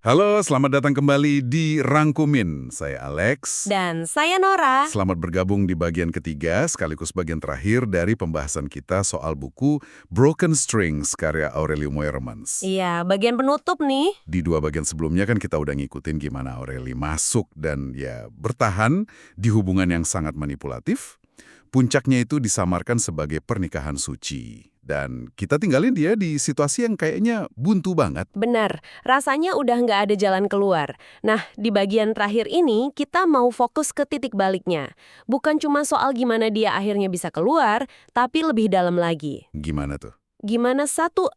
Halo, selamat datang kembali di Rangkumin. Saya Alex. Dan saya Nora. Selamat bergabung di bagian ketiga, sekaligus bagian terakhir dari pembahasan kita soal buku Broken Strings karya Aureli Moermans. Iya, bagian penutup nih. Di dua bagian sebelumnya kan kita udah ngikutin gimana Aureli masuk dan ya bertahan di hubungan yang sangat manipulatif. Puncaknya itu disamarkan sebagai pernikahan suci. Dan kita tinggalin dia di situasi yang kayaknya buntu banget. Benar, rasanya udah nggak ada jalan keluar. Nah, di bagian terakhir ini kita mau fokus ke titik baliknya. Bukan cuma soal gimana dia akhirnya bisa keluar, tapi lebih dalam lagi. Gimana tuh? Gimana satu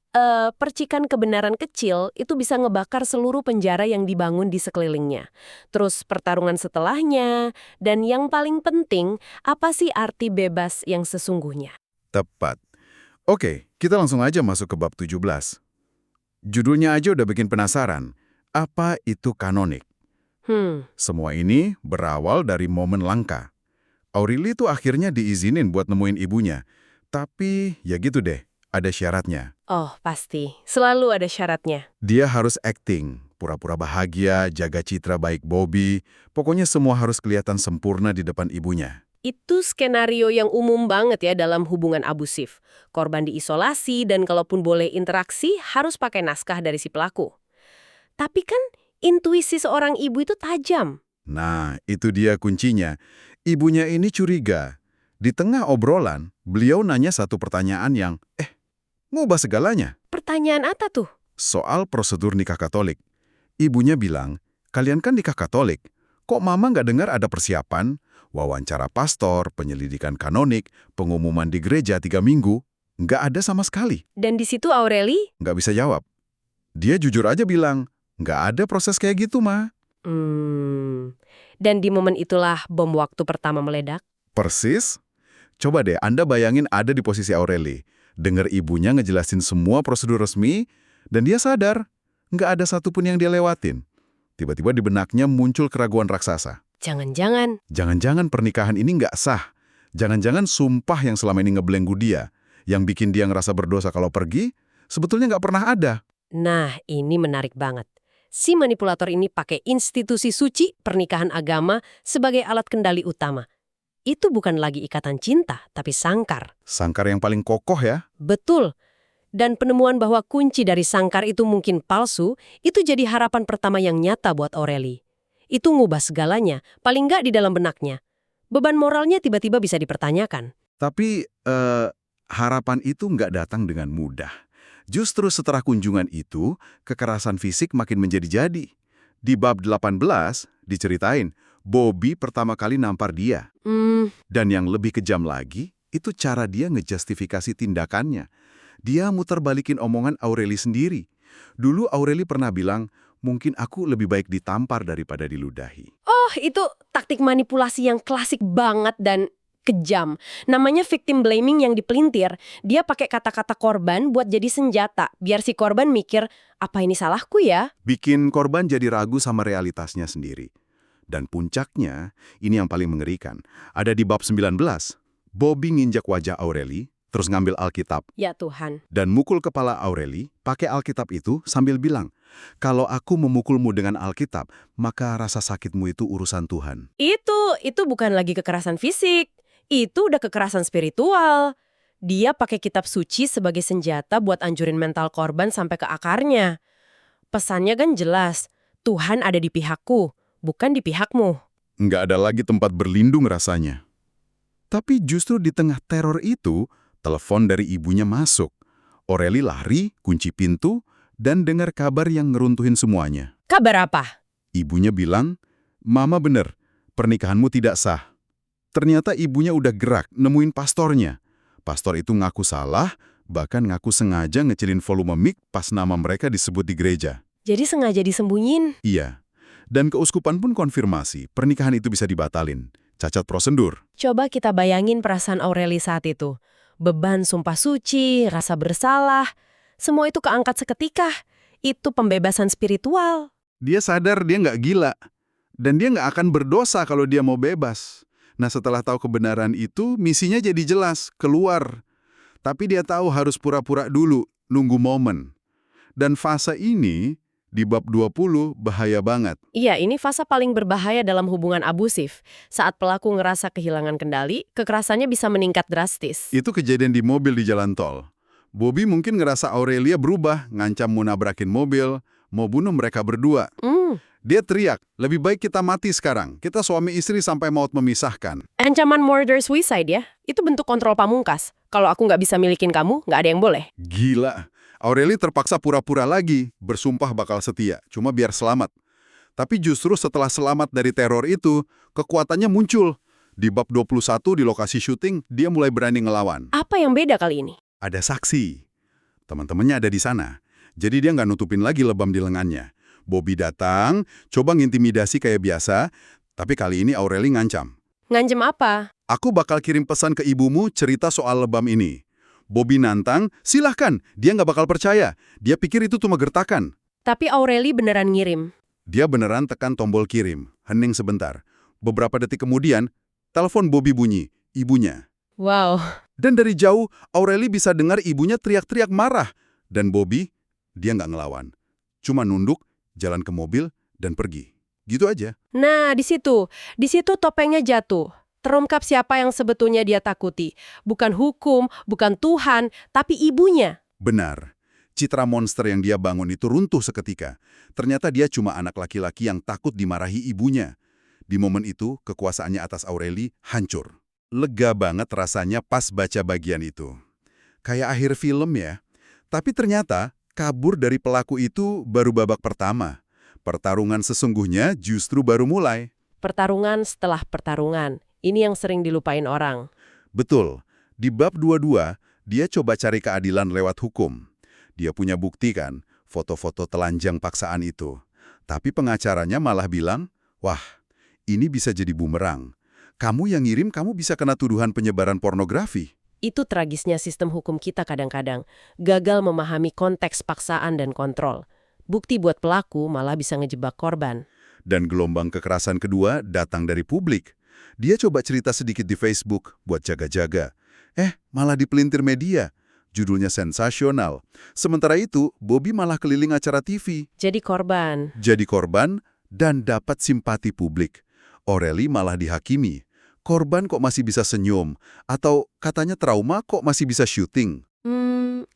percikan kebenaran kecil itu bisa ngebakar seluruh penjara yang dibangun di sekelilingnya. Terus pertarungan setelahnya, dan yang paling penting, apa sih arti bebas yang sesungguhnya? Tepat. Oke, kita langsung aja masuk ke bab 17. Judulnya aja udah bikin penasaran. Apa itu kanonik? Semua ini berawal dari momen langka. Aureli tuh akhirnya diizinin buat nemuin ibunya. Tapi ya gitu deh, ada syaratnya. Oh, pasti. Selalu ada syaratnya. Dia harus acting, pura-pura bahagia, jaga citra baik Bobby. Pokoknya semua harus kelihatan sempurna di depan ibunya. Itu skenario yang umum banget ya dalam hubungan abusif. Korban diisolasi dan kalaupun boleh interaksi harus pakai naskah dari si pelaku. Tapi kan intuisi seorang ibu itu tajam. Nah, itu dia kuncinya. Ibunya ini curiga. Di tengah obrolan, beliau nanya satu pertanyaan yang, ngubah segalanya. Pertanyaan apa tuh? Soal prosedur nikah Katolik. Ibunya bilang, kalian kan nikah Katolik. Kok mama nggak dengar ada persiapan? Wawancara pastor, penyelidikan kanonik, pengumuman di gereja 3 minggu, nggak ada sama sekali. Dan di situ Aureli? Nggak bisa jawab. Dia jujur aja bilang, nggak ada proses kayak gitu, Ma. Dan di momen itulah bom waktu pertama meledak. Persis. Coba deh, Anda bayangin ada di posisi Aureli. Dengar ibunya ngejelasin semua prosedur resmi, dan dia sadar, nggak ada satupun yang dia lewatin. Tiba-tiba di benaknya muncul keraguan raksasa. Jangan-jangan pernikahan ini nggak sah. Jangan-jangan sumpah yang selama ini ngebelenggu dia, yang bikin dia ngerasa berdosa kalau pergi, sebetulnya nggak pernah ada. Nah, ini menarik banget. Si manipulator ini pakai institusi suci pernikahan agama sebagai alat kendali utama. Itu bukan lagi ikatan cinta, tapi sangkar. Sangkar yang paling kokoh ya. Betul. Dan penemuan bahwa kunci dari sangkar itu mungkin palsu, itu jadi harapan pertama yang nyata buat Aureli. Itu ngubah segalanya, paling nggak di dalam benaknya. Beban moralnya tiba-tiba bisa dipertanyakan. Tapi harapan itu nggak datang dengan mudah. Justru setelah kunjungan itu, kekerasan fisik makin menjadi-jadi. Di bab 18 diceritain, Bobby pertama kali nampar dia. Dan yang lebih kejam lagi, itu cara dia ngejustifikasi tindakannya. Dia muter balikin omongan Aureli sendiri. Dulu Aureli pernah bilang, mungkin aku lebih baik ditampar daripada diludahi. Oh, itu taktik manipulasi yang klasik banget dan kejam. Namanya victim blaming yang dipelintir. Dia pakai kata-kata korban buat jadi senjata, biar si korban mikir, apa ini salahku ya? Bikin korban jadi ragu sama realitasnya sendiri. Dan puncaknya, ini yang paling mengerikan. Ada di bab 19, Bobby nginjak wajah Aureli, terus ngambil Alkitab. Ya Tuhan. Dan mukul kepala Aureli, pakai Alkitab itu sambil bilang, kalau aku memukulmu dengan Alkitab, maka rasa sakitmu itu urusan Tuhan. Itu bukan lagi kekerasan fisik. Itu udah kekerasan spiritual. Dia pakai kitab suci sebagai senjata buat anjurin mental korban sampai ke akarnya. Pesannya kan jelas, Tuhan ada di pihakku, bukan di pihakmu. Nggak ada lagi tempat berlindung rasanya. Tapi justru di tengah teror itu, telepon dari ibunya masuk. Aureli lari, kunci pintu, dan dengar kabar yang ngeruntuhin semuanya. Kabar apa? Ibunya bilang, Mama bener, pernikahanmu tidak sah. Ternyata ibunya udah gerak, nemuin pastornya. Pastor itu ngaku salah, bahkan ngaku sengaja ngecilin volume mic pas nama mereka disebut di gereja. Jadi sengaja disembunyiin? Iya. Dan keuskupan pun konfirmasi, pernikahan itu bisa dibatalin. Cacat prosedur. Coba kita bayangin perasaan Aureli saat itu. Beban sumpah suci, rasa bersalah, semua itu keangkat seketika. Itu pembebasan spiritual. Dia sadar dia nggak gila. Dan dia nggak akan berdosa kalau dia mau bebas. Nah setelah tahu kebenaran itu, misinya jadi jelas, keluar. Tapi dia tahu harus pura-pura dulu, nunggu momen. Dan fase ini Di bab 20, bahaya banget. Iya, ini fase paling berbahaya dalam hubungan abusif. Saat pelaku ngerasa kehilangan kendali, kekerasannya bisa meningkat drastis. Itu kejadian di mobil di jalan tol. Bobby mungkin ngerasa Aurelia berubah, ngancam mau nabrakin mobil, mau bunuh mereka berdua. Dia teriak, lebih baik kita mati sekarang. Kita suami istri sampai maut memisahkan. Ancaman murder-suicide ya, itu bentuk kontrol pamungkas. Kalau aku nggak bisa milikin kamu, nggak ada yang boleh. Gila. Aurelia terpaksa pura-pura lagi, bersumpah bakal setia, cuma biar selamat. Tapi justru setelah selamat dari teror itu, kekuatannya muncul. Di bab 21 di lokasi syuting, dia mulai berani ngelawan. Apa yang beda kali ini? Ada saksi. Teman-temannya ada di sana. Jadi dia nggak nutupin lagi lebam di lengannya. Bobby datang, coba ngintimidasi kayak biasa, tapi kali ini Aurelia ngancam. Ngancem apa? Aku bakal kirim pesan ke ibumu cerita soal lebam ini. Bobby nantang, silahkan, dia nggak bakal percaya. Dia pikir itu cuma gertakan. Tapi Aureli beneran ngirim. Dia beneran tekan tombol kirim, hening sebentar. Beberapa detik kemudian, telepon Bobby bunyi, ibunya. Wow. Dan dari jauh, Aurelia bisa dengar ibunya teriak-teriak marah. Dan Bobby, dia nggak ngelawan. Cuma nunduk, jalan ke mobil, dan pergi. Gitu aja. Nah, di situ topengnya jatuh. Terungkap siapa yang sebetulnya dia takuti. Bukan hukum, bukan Tuhan, tapi ibunya. Benar. Citra monster yang dia bangun itu runtuh seketika. Ternyata dia cuma anak laki-laki yang takut dimarahi ibunya. Di momen itu, kekuasaannya atas Aurelia hancur. Lega banget rasanya pas baca bagian itu. Kayak akhir film ya. Tapi ternyata, kabur dari pelaku itu baru babak pertama. Pertarungan sesungguhnya justru baru mulai. Pertarungan setelah pertarungan. Ini yang sering dilupain orang. Betul. Di bab 22, dia coba cari keadilan lewat hukum. Dia punya bukti kan, foto-foto telanjang paksaan itu. Tapi pengacaranya malah bilang, wah, ini bisa jadi bumerang. Kamu yang ngirim, kamu bisa kena tuduhan penyebaran pornografi. Itu tragisnya sistem hukum kita kadang-kadang. Gagal memahami konteks paksaan dan kontrol. Bukti buat pelaku malah bisa ngejebak korban. Dan gelombang kekerasan kedua datang dari publik. Dia coba cerita sedikit di Facebook buat jaga-jaga. Malah dipelintir media. Judulnya sensasional. Sementara itu, Bobby malah keliling acara TV. Jadi korban. Jadi korban dan dapat simpati publik. Aurelia malah dihakimi. Korban kok masih bisa senyum? Atau katanya trauma kok masih bisa syuting?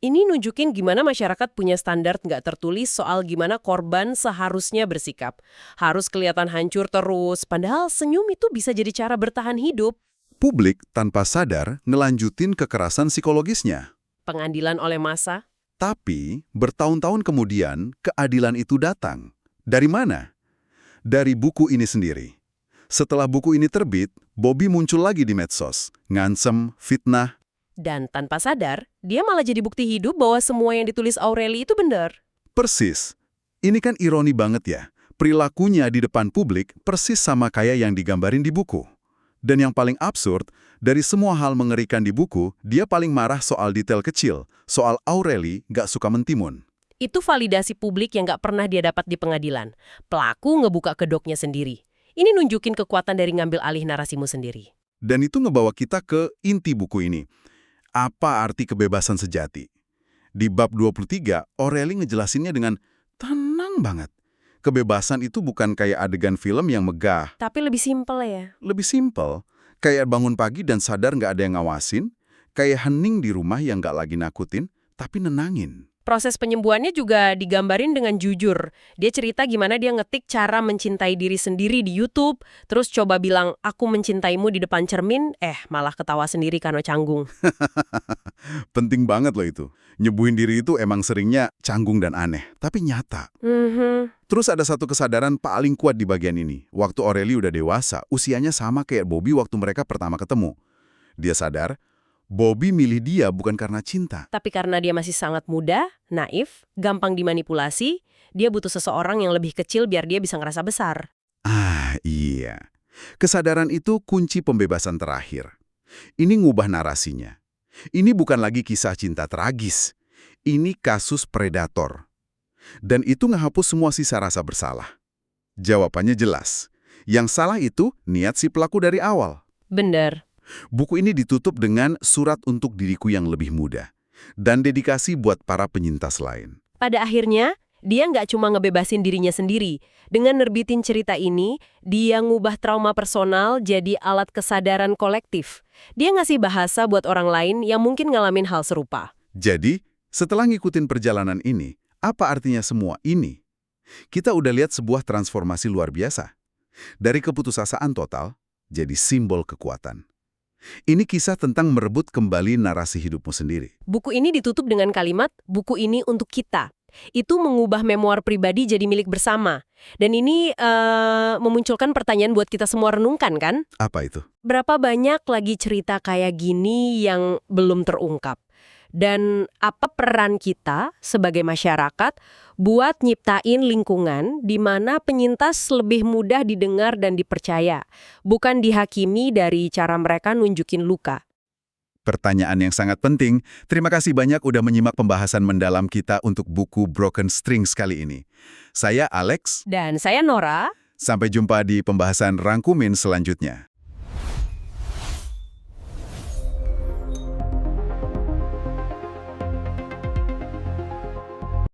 Ini nunjukin gimana masyarakat punya standar nggak tertulis soal gimana korban seharusnya bersikap. Harus kelihatan hancur terus, padahal senyum itu bisa jadi cara bertahan hidup. Publik tanpa sadar ngelanjutin kekerasan psikologisnya. Pengadilan oleh massa. Tapi, bertahun-tahun kemudian, keadilan itu datang. Dari mana? Dari buku ini sendiri. Setelah buku ini terbit, Bobby muncul lagi di medsos. Ngancem, fitnah. Dan tanpa sadar, dia malah jadi bukti hidup bahwa semua yang ditulis Aurelia itu benar. Persis. Ini kan ironi banget ya. Perilakunya di depan publik persis sama kayak yang digambarin di buku. Dan yang paling absurd, dari semua hal mengerikan di buku, dia paling marah soal detail kecil, soal Aurelia nggak suka mentimun. Itu validasi publik yang nggak pernah dia dapat di pengadilan. Pelaku ngebuka kedoknya sendiri. Ini nunjukin kekuatan dari ngambil alih narasimu sendiri. Dan itu ngebawa kita ke inti buku ini. Apa arti kebebasan sejati? Di bab 23, Aurelia ngejelasinnya dengan tenang banget. Kebebasan itu bukan kayak adegan film yang megah. Tapi lebih simpel ya. Lebih simpel, kayak bangun pagi dan sadar nggak ada yang ngawasin, kayak hening di rumah yang nggak lagi nakutin, tapi nenangin. Proses penyembuhannya juga digambarin dengan jujur. Dia cerita gimana dia ngetik cara mencintai diri sendiri di YouTube, terus coba bilang, aku mencintaimu di depan cermin, malah ketawa sendiri karena canggung. Penting banget loh itu. Nyembuhin diri itu emang seringnya canggung dan aneh, tapi nyata. Terus ada satu kesadaran paling kuat di bagian ini. Waktu Aurelia udah dewasa, usianya sama kayak Bobby waktu mereka pertama ketemu. Dia sadar, Bobby milih dia bukan karena cinta. Tapi karena dia masih sangat muda, naif, gampang dimanipulasi, dia butuh seseorang yang lebih kecil biar dia bisa ngerasa besar. Iya. Kesadaran itu kunci pembebasan terakhir. Ini ngubah narasinya. Ini bukan lagi kisah cinta tragis. Ini kasus predator. Dan itu ngehapus semua sisa rasa bersalah. Jawabannya jelas. Yang salah itu niat si pelaku dari awal. Bener. Buku ini ditutup dengan surat untuk diriku yang lebih muda dan dedikasi buat para penyintas lain. Pada akhirnya, Dia nggak cuma ngebebasin dirinya sendiri. Dengan nerbitin cerita ini, dia ngubah trauma personal jadi alat kesadaran kolektif. Dia ngasih bahasa buat orang lain yang mungkin ngalamin hal serupa. Jadi, setelah ngikutin perjalanan ini, apa artinya semua ini? Kita udah lihat sebuah transformasi luar biasa. Dari keputusasaan total, jadi simbol kekuatan. Ini kisah tentang merebut kembali narasi hidupmu sendiri. Buku ini ditutup dengan kalimat, buku ini untuk kita. Itu mengubah memoir pribadi jadi milik bersama. Dan ini memunculkan pertanyaan buat kita semua renungkan, kan? Apa itu? Berapa banyak lagi cerita kayak gini yang belum terungkap? Dan apa peran kita sebagai masyarakat buat nyiptain lingkungan di mana penyintas lebih mudah didengar dan dipercaya, bukan dihakimi dari cara mereka nunjukin luka. Pertanyaan yang sangat penting. Terima kasih banyak udah menyimak pembahasan mendalam kita untuk buku Broken Strings kali ini. Saya Alex. Dan saya Nora. Sampai jumpa di pembahasan Rangkumin selanjutnya.